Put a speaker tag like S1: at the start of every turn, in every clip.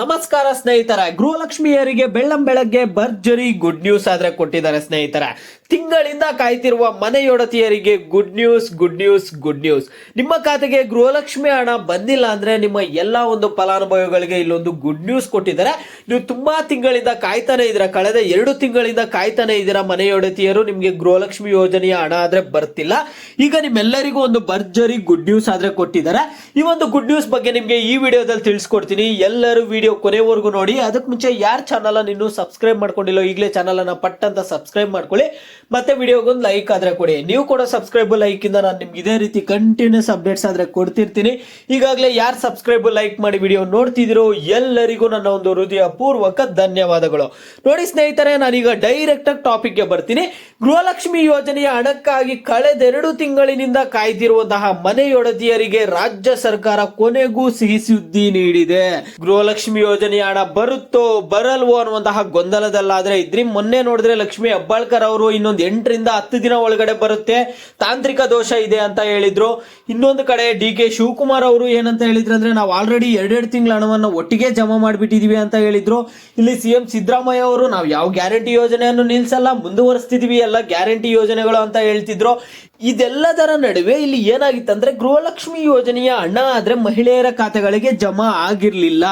S1: ನಮಸ್ಕಾರ ಸ್ನೇಹಿತರ, ಗೃಹಲಕ್ಷ್ಮಿಯರಿಗೆ ಬೆಳ್ಳಂಬೆಳಗ್ಗೆ ಭರ್ಜರಿ ಗುಡ್ ನ್ಯೂಸ್ ಆದ್ರೆ ಕೊಟ್ಟಿದ್ದಾರೆ ಸ್ನೇಹಿತರ. ತಿಂಗಳಿಂದ ಕಾಯ್ತಿರುವ ಮನೆಯೊಡತಿಯರಿಗೆ good news good news good news. ನಿಮ್ಮ ಖಾತೆಗೆ ಗೃಹಲಕ್ಷ್ಮಿ ಹಣ ಬಂದಿಲ್ಲ ಅಂದ್ರೆ ನಿಮ್ಮ ಎಲ್ಲಾ ಒಂದು ಫಲಾನುಭವಿಗಳಿಗೆ ಇಲ್ಲೊಂದು ಗುಡ್ ನ್ಯೂಸ್ ಕೊಟ್ಟಿದ್ದಾರೆ. ನೀವು ತುಂಬಾ ತಿಂಗಳಿಂದ ಕಾಯ್ತಾನೆ ಇದ್ದೀರಾ, ಕಳೆದ 2 ತಿಂಗಳಿಂದ ಕಾಯ್ತಾನೆ ಇದ್ದೀರಾ ಮನೆಯೊಡತಿಯರು, ನಿಮ್ಗೆ ಗೃಹಲಕ್ಷ್ಮಿ ಯೋಜನೆಯ ಹಣ ಆದ್ರೆ ಬರ್ತಿಲ್ಲ. ಈಗ ನಿಮ್ಮೆಲ್ಲರಿಗೂ ಒಂದು ಭರ್ಜರಿ ಗುಡ್ ನ್ಯೂಸ್ ಆದ್ರೆ ಕೊಟ್ಟಿದ್ದಾರೆ. ಈ ಒಂದು ಗುಡ್ ನ್ಯೂಸ್ ಬಗ್ಗೆ ನಿಮ್ಗೆ ಈ ವಿಡಿಯೋದಲ್ಲಿ ತಿಳಿಸ್ಕೊಡ್ತೀನಿ. ಎಲ್ಲರೂ ವಿಡಿಯೋ ಕೊನೆವರೆಗೂ ನೋಡಿ. ಅದಕ್ಕೆ ಮುಂಚೆ ಯಾರು ಚಾನಲ್ ಅನ್ನು ಇನ್ನೂ ಸಬ್ಸ್ಕ್ರೈಬ್ ಮಾಡ್ಕೊಂಡಿಲ್ಲ, ಈಗಲೇ ಚಾನಲ್ ಅನ್ನ ಪಟ್ ಅಂತ ಸಬ್ಸ್ಕ್ರೈಬ್ ಮಾಡ್ಕೊಳ್ಳಿ. ಮತ್ತೆ ವಿಡಿಯೋಗೊಂದು ಲೈಕ್ ಆದ್ರೆ ಕೊಡಿ. ನೀವು ಕೊಡೋ ಸಬ್ಸ್ಕ್ರೈಬ್ ಲೈಕ್ ಇಂದ ನಾನು ನಿಮ್ಗೆ ಇದೇ ರೀತಿ ಕಂಟಿನ್ಯೂಸ್ ಅಪ್ಡೇಟ್ಸ್ ಆದ್ರೆ ಕೊಡ್ತಿರ್ತೀನಿ. ಈಗಾಗಲೇ ಯಾರು ಸಬ್ಸ್ಕ್ರೈಬ್ ಲೈಕ್ ಮಾಡಿ ವಿಡಿಯೋ ನೋಡ್ತಿದಿರೋ ಎಲ್ಲರಿಗೂ ನನ್ನ ಒಂದು ಹೃದಯ ಪೂರ್ವಕ ಧನ್ಯವಾದಗಳು. ನೋಡಿ ಸ್ನೇಹಿತರೆ, ನಾನೀಗ ಡೈರೆಕ್ಟ್ ಆಗಿ ಟಾಪಿಕ್ ಗೆ ಬರ್ತೀನಿ. ಗೃಹಲಕ್ಷ್ಮಿ ಯೋಜನೆಯ ಹಣಕ್ಕಾಗಿ ಕಳೆದ 2 ತಿಂಗಳಿನಿಂದ ಕಾಯ್ದಿರುವಂತಹ ಮನೆಯೊಡತಿಯರಿಗೆ ರಾಜ್ಯ ಸರ್ಕಾರ ಕೊನೆಗೂ ಸಿಹಿ ಸುದ್ದಿ ನೀಡಿದೆ. ಗೃಹಲಕ್ಷ್ಮಿ ಯೋಜನೆಯ ಹಣ ಬರುತ್ತೋ ಬರಲ್ವೋ ಅನ್ನುವಂತಹ ಗೊಂದಲದಲ್ಲಾದ್ರೆ ಇದ್ರಿ. ಮೊನ್ನೆ ನೋಡಿದ್ರೆ ಲಕ್ಷ್ಮಿ ಹೆಬ್ಬಾಳ್ಕರ್ ಅವರು ಇನ್ನೊಂದು 8 ರಿಂದ 10 ದಿನ ಒಳಗಡೆ ಬರುತ್ತೆ, ತಾಂತ್ರಿಕ ದೋಷ ಇದೆ ಅಂತ ಹೇಳಿದ್ರು. ಇನ್ನೊಂದು ಕಡೆ DK ಶಿವಕುಮಾರ್ ಅವರು ಏನಂತ ಹೇಳಿದ್ರು ಅಂದ್ರೆ, ನಾವು ಆಲ್ರೆಡಿ 2 ತಿಂಗಳ ಹಣವನ್ನು ಒಟ್ಟಿಗೆ ಜಮಾ ಮಾಡಿಬಿಟ್ಟಿದೀವಿ ಅಂತ ಹೇಳಿದ್ರು. ಇಲ್ಲಿ CM ಸಿದ್ದರಾಮಯ್ಯ ಅವರು ನಾವು ಯಾವ ಗ್ಯಾರಂಟಿ ಯೋಜನೆಯನ್ನು ನಿಲ್ಸಲ್ಲ, ಮುಂದುವರಿಸ್ತಿದೀವಿ ಎಲ್ಲ ಗ್ಯಾರಂಟಿ ಯೋಜನೆಗಳು ಅಂತ ಹೇಳ್ತಿದ್ರು. ಇದೆಲ್ಲದರ ನಡುವೆ ಇಲ್ಲಿ ಏನಾಗಿತ್ತಂದ್ರೆ, ಗೃಹಲಕ್ಷ್ಮಿ ಯೋಜನೆಯ ಹಣ ಆದ್ರೆ ಮಹಿಳೆಯರ ಖಾತೆಗಳಿಗೆ ಜಮಾ ಆಗಿರ್ಲಿಲ್ಲ.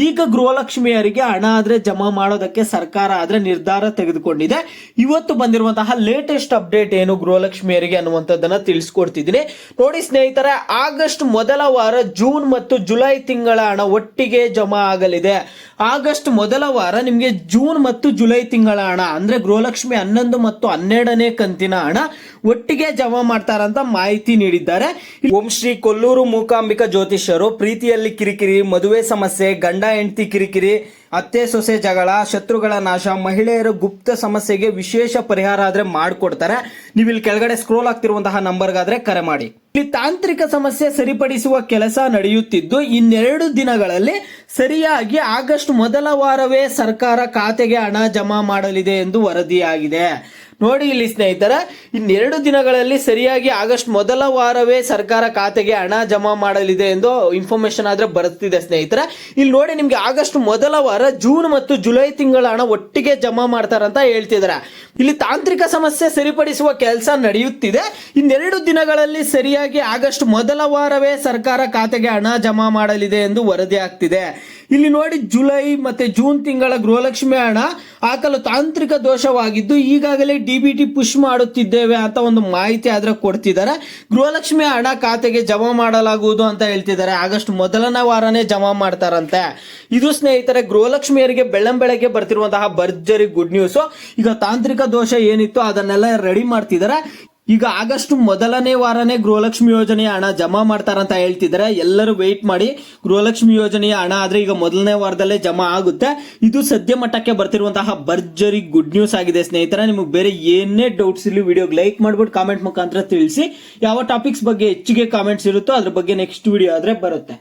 S1: ಈಗ ಗೃಹಲಕ್ಷ್ಮಿಯರಿಗೆ ಹಣ ಆದ್ರೆ ಜಮಾ ಮಾಡೋದಕ್ಕೆ ಸರ್ಕಾರ ಆದ್ರೆ ನಿರ್ಧಾರ ತೆಗೆದುಕೊಂಡಿದೆ. ಇವತ್ತು ಬಂದಿರುವಂತಹ ಲೇಟೆಸ್ಟ್ ಅಪ್ಡೇಟ್ ಏನು ಗೃಹಲಕ್ಷ್ಮಿಯರಿಗೆ ಅನ್ನುವಂಥದ್ದನ್ನ ತಿಳಿಸ್ಕೊಡ್ತಿದ್ದೀನಿ. ನೋಡಿ ಸ್ನೇಹಿತರೆ, ಆಗಸ್ಟ್ ಮೊದಲ ವಾರ ಜೂನ್ ಮತ್ತು ಜುಲೈ ತಿಂಗಳ ಹಣ ಒಟ್ಟಿಗೆ ಜಮಾ ಆಗಲಿದೆ. ಆಗಸ್ಟ್ ಮೊದಲ ವಾರ ನಿಮ್ಗೆ ಜೂನ್ ಮತ್ತು ಜುಲೈ ತಿಂಗಳ ಹಣ ಅಂದ್ರೆ ಗೃಹಲಕ್ಷ್ಮಿ 11 ಮತ್ತು 12ನೇ ಕಂತಿನ ಹಣ ಒಟ್ಟಿಗೆ ಜಮಾ ಮಾಡ್ತಾರಂತ ಮಾಹಿತಿ ನೀಡಿದ್ದಾರೆ. ಓಂ ಶ್ರೀ ಕೊಲ್ಲೂರು ಮೂಕಾಂಬಿಕಾ ಜ್ಯೋತಿಷ್ಯರು ಪ್ರೀತಿಯಲ್ಲಿ ಕಿರಿಕಿರಿ, ಮದುವೆ ಸಮಸ್ಯೆ, ಗಂಡ ಹೆಂಡತಿ ಕಿರಿಕಿರಿ, ಅತ್ತೆ ಸೊಸೆ ಜಗಳ, ಶತ್ರುಗಳ ನಾಶ, ಮಹಿಳೆಯರ ಗುಪ್ತ ಸಮಸ್ಯೆಗೆ ವಿಶೇಷ ಪರಿಹಾರ ಆದ್ರೆ ಮಾಡಿಕೊಡ್ತಾರೆ. ನೀವು ಇಲ್ಲಿ ಕೆಳಗಡೆ ಸ್ಕ್ರೋಲ್ ಆಗ್ತಿರುವಂತಹ ನಂಬರ್ಗಾದ್ರೆ ಕರೆ ಮಾಡಿ. ಇಲ್ಲಿ ತಾಂತ್ರಿಕ ಸಮಸ್ಯೆ ಸರಿಪಡಿಸುವ ಕೆಲಸ ನಡೆಯುತ್ತಿದ್ದು, ಇನ್ನೆರಡು ದಿನಗಳಲ್ಲಿ ಸರಿಯಾಗಿ ಆಗಸ್ಟ್ ಮೊದಲ ವಾರವೇ ಸರ್ಕಾರ ಖಾತೆಗೆ ಹಣ ಜಮಾ ಮಾಡಲಿದೆ ಎಂದು ವರದಿಯಾಗಿದೆ. ನೋಡಿ ಇಲ್ಲಿ ಸ್ನೇಹಿತರ, ಇನ್ನೆರಡು ದಿನಗಳಲ್ಲಿ ಸರಿಯಾಗಿ ಆಗಸ್ಟ್ ಮೊದಲ ವಾರವೇ ಸರ್ಕಾರ ಖಾತೆಗೆ ಹಣ ಜಮಾ ಮಾಡಲಿದೆ ಎಂದು ಇನ್ಫಾರ್ಮೇಶನ್ ಆದ್ರೆ ಬರುತ್ತಿದೆ ಸ್ನೇಹಿತರ. ಇಲ್ಲಿ ನೋಡಿ, ನಿಮ್ಗೆ ಆಗಸ್ಟ್ ಮೊದಲ ವಾರ ಜೂನ್ ಮತ್ತು ಜುಲೈ ತಿಂಗಳ ಹಣ ಒಟ್ಟಿಗೆ ಜಮಾ ಮಾಡ್ತಾರಂತ ಹೇಳ್ತಿದ್ದಾರೆ. ಇಲ್ಲಿ ತಾಂತ್ರಿಕ ಸಮಸ್ಯೆ ಸರಿಪಡಿಸುವ ಕೆಲಸ ನಡೆಯುತ್ತಿದೆ. ಇನ್ನೆರಡು ದಿನಗಳಲ್ಲಿ ಸರಿಯಾಗಿ ಆಗಸ್ಟ್ ಮೊದಲ ವಾರವೇ ಸರ್ಕಾರ ಖಾತೆಗೆ ಹಣ ಜಮಾ ಮಾಡಲಿದೆ ಎಂದು ವರದಿ ಆಗ್ತಿದೆ. ಇಲ್ಲಿ ನೋಡಿ, ಜುಲೈ ಮತ್ತೆ ಜೂನ್ ತಿಂಗಳ ಗೃಹಲಕ್ಷ್ಮಿ ಹಣ ಹಾಕಲು ತಾಂತ್ರಿಕ ದೋಷವಾಗಿದ್ದು ಈಗಾಗಲೇ DBT ಪುಷ್ ಮಾಡುತ್ತಿದ್ದೇವೆ ಅಂತ ಒಂದು ಮಾಹಿತಿ ಆದ್ರೆ ಕೊಡ್ತಿದ್ದಾರೆ. ಗೃಹಲಕ್ಷ್ಮಿ ಹಣ ಖಾತೆಗೆ ಜಮಾ ಮಾಡಲಾಗುವುದು ಅಂತ ಹೇಳ್ತಿದ್ದಾರೆ. ಆಗಸ್ಟ್ ಮೊದಲನೇ ವಾರನೇ ಜಮಾ ಮಾಡ್ತಾರಂತೆ. ಇದು ಸ್ನೇಹಿತರೆ ಗೃಹಲಕ್ಷ್ಮಿಯರಿಗೆ ಬೆಳ್ಳಂಬೆಳಗ್ಗೆ ಬರ್ತಿರುವಂತಹ ಭರ್ಜರಿ ಗುಡ್ ನ್ಯೂಸ್. ಈಗ ತಾಂತ್ರಿಕ ದೋಷ ಏನಿತ್ತು ಅದನ್ನೆಲ್ಲ ರೆಡಿ ಮಾಡ್ತಿದ್ದಾರೆ. ಈಗ ಆಗಸ್ಟ್ ಮೊದಲನೇ ವಾರನೇ ಗೃಹಲಕ್ಷ್ಮಿ ಯೋಜನೆಯ ಹಣ ಜಮಾ ಮಾಡ್ತಾರಂತ ಹೇಳ್ತಿದ್ದಾರೆ. ಎಲ್ಲರೂ ವೆಯ್ಟ್ ಮಾಡಿ. ಗೃಹಲಕ್ಷ್ಮಿ ಯೋಜನೆಯ ಹಣ ಆದ್ರೆ ಈಗ ಮೊದಲನೇ ವಾರದಲ್ಲೇ ಜಮಾ ಆಗುತ್ತೆ. ಇದು ಸದ್ಯ ಮಟ್ಟಕ್ಕೆ ಬರ್ತಿರುವಂತಹ ಭರ್ಜರಿ ಗುಡ್ ನ್ಯೂಸ್ ಆಗಿದೆ ಸ್ನೇಹಿತರೆ. ನಿಮಗೆ ಬೇರೆ ಏನೇ ಡೌಟ್ಸ್ ಇರಲಿ ವಿಡಿಯೋಗೆ ಲೈಕ್ ಮಾಡ್ಬಿಟ್ಟು ಕಾಮೆಂಟ್ ಮುಖಾಂತರ ತಿಳಿಸಿ. ಯಾವ ಟಾಪಿಕ್ಸ್ ಬಗ್ಗೆ ಹೆಚ್ಚಿಗೆ ಕಾಮೆಂಟ್ಸ್ ಇರುತ್ತೋ ಅದ್ರ ಬಗ್ಗೆ ನೆಕ್ಸ್ಟ್ ವಿಡಿಯೋ ಆದ್ರೆ ಬರುತ್ತೆ.